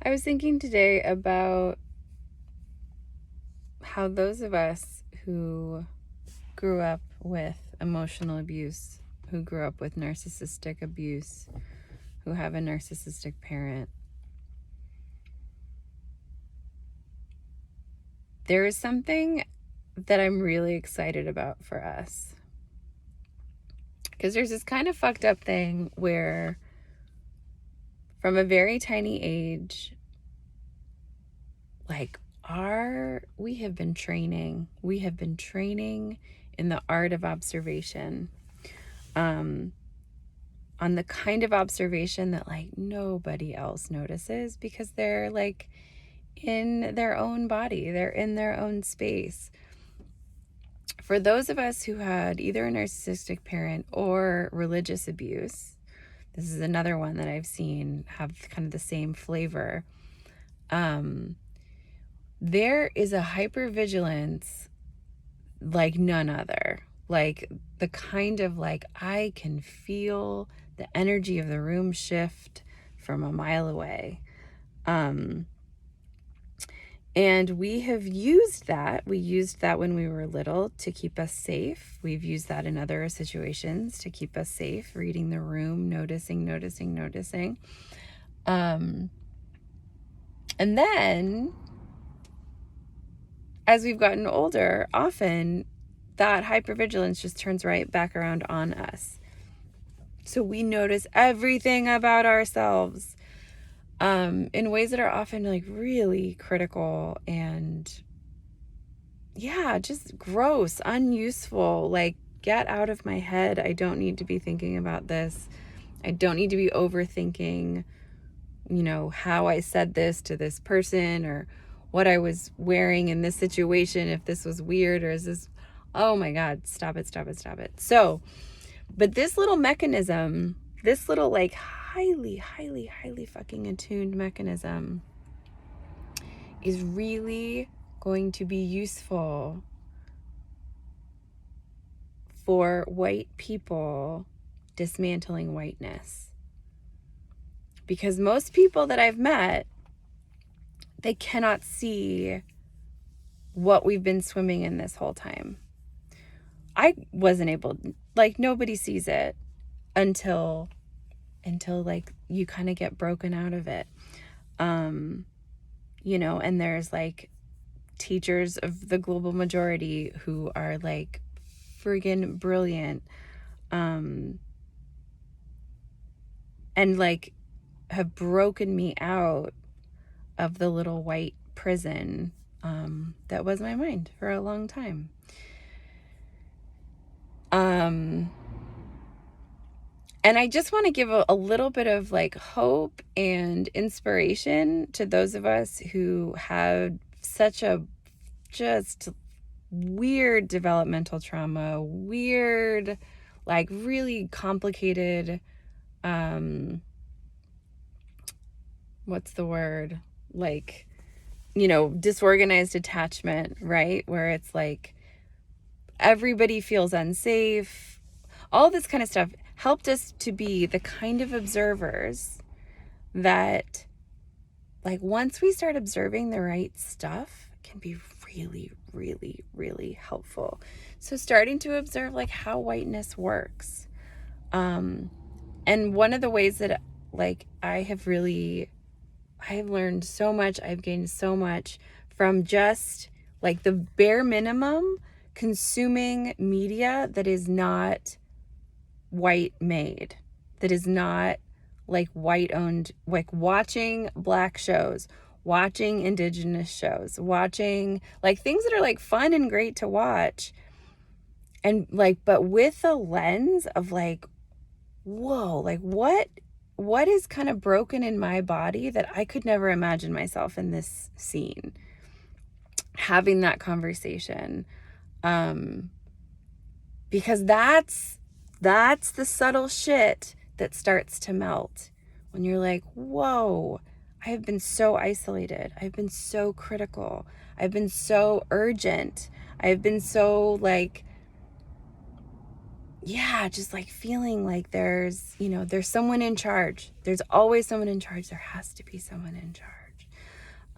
I was thinking today about how those of us who grew up with emotional abuse, who grew up with narcissistic abuse, who have a narcissistic parent, there is something that I'm really excited about for us. Because there's this kind of fucked up thing where from a very tiny age, like we have been training in the art of observation, on the kind of observation that like nobody else notices because they're like in their own body, they're in their own space. For those of us who had either a narcissistic parent or religious abuse, this is another one that I've seen have kind of the same flavor. There is a hypervigilance like none other. Like the kind of like I can feel the energy of the room shift from a mile away. And we have used that. We used that when we were little to keep us safe. We've used that in other situations to keep us safe, reading the room, noticing. And then as we've gotten older, often that hypervigilance just turns right back around on us. So we notice everything about ourselves in ways that are often like really critical and just gross, unuseful. Like, get out of my head. I don't need to be thinking about this. I don't need to be overthinking, how I said this to this person or what I was wearing in this situation, if this was weird or is this, oh my God, stop it. So, but this little mechanism, this little like highly fucking attuned mechanism is really going to be useful for white people dismantling whiteness. Because most people that I've met, they cannot see what we've been swimming in this whole time. I wasn't able, like nobody sees it until like you kind of get broken out of it. And there's like teachers of the global majority who are like friggin' brilliant, and like have broken me out of the little white prison that was my mind for a long time. And I just want to give a little bit of like hope and inspiration to those of us who had such a just weird developmental trauma, weird, like really complicated, what's the word? Like, disorganized attachment, right? Where it's like everybody feels unsafe. All this kind of stuff helped us to be the kind of observers that, like, once we start observing the right stuff, can be really helpful. So starting to observe like how whiteness works. And one of the ways that like I have learned so much, I've gained so much from just like the bare minimum consuming media that is not white made, that is not like white owned, like watching Black shows, watching Indigenous shows, watching like things that are like fun and great to watch, and like, but with a lens of like, whoa, like what is kind of broken in my body that I could never imagine myself in this scene having that conversation, because that's the subtle shit that starts to melt when you're like, whoa, I have been so isolated, I've been so critical, I've been so urgent, I've been so like, just like feeling like there's someone in charge. There's always someone in charge. There has to be someone in charge.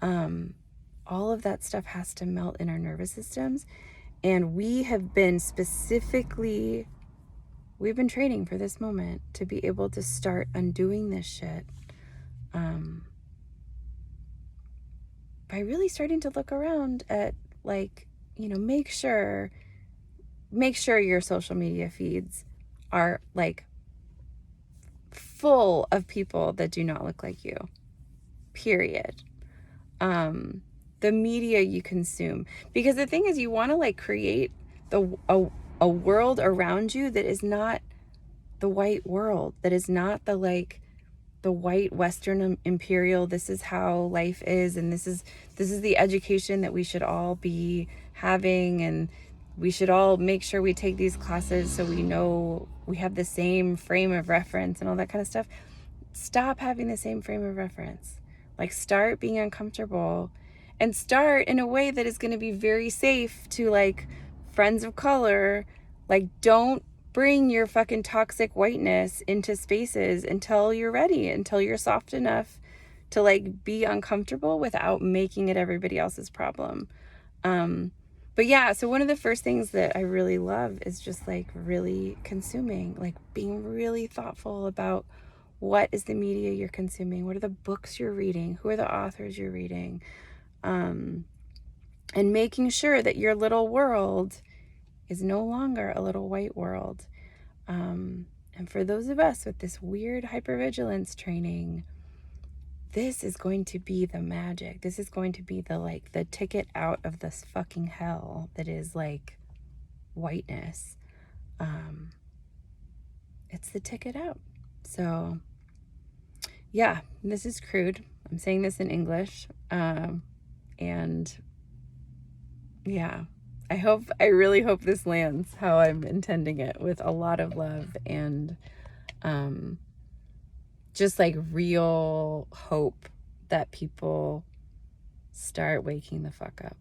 All of that stuff has to melt in our nervous systems. And we have been we've been training for this moment to be able to start undoing this shit. By really starting to look around at, like, make sure your social media feeds are like full of people that do not look like you, period. The media you consume, because the thing is, you want to like create a world around you that is not the white world, that is not the white Western imperial, this is how life is, and this is the education that we should all be having, and we should all make sure we take these classes so we know we have the same frame of reference and all that kind of stuff. Stop having the same frame of reference. Like, start being uncomfortable, and start in a way that is going to be very safe to, like, friends of color. Like, don't bring your fucking toxic whiteness into spaces until you're ready, until you're soft enough to, like, be uncomfortable without making it everybody else's problem. But yeah, so one of the first things that I really love is just like really consuming, like being really thoughtful about what is the media you're consuming, what are the books you're reading, who are the authors you're reading, and making sure that your little world is no longer a little white world. And for those of us with this weird hypervigilance training, this is going to be the magic. This is going to be the ticket out of this fucking hell that is like whiteness. It's the ticket out. So yeah, this is crude. I'm saying this in English. And yeah, I really hope this lands how I'm intending it, with a lot of love and just like real hope that people start waking the fuck up.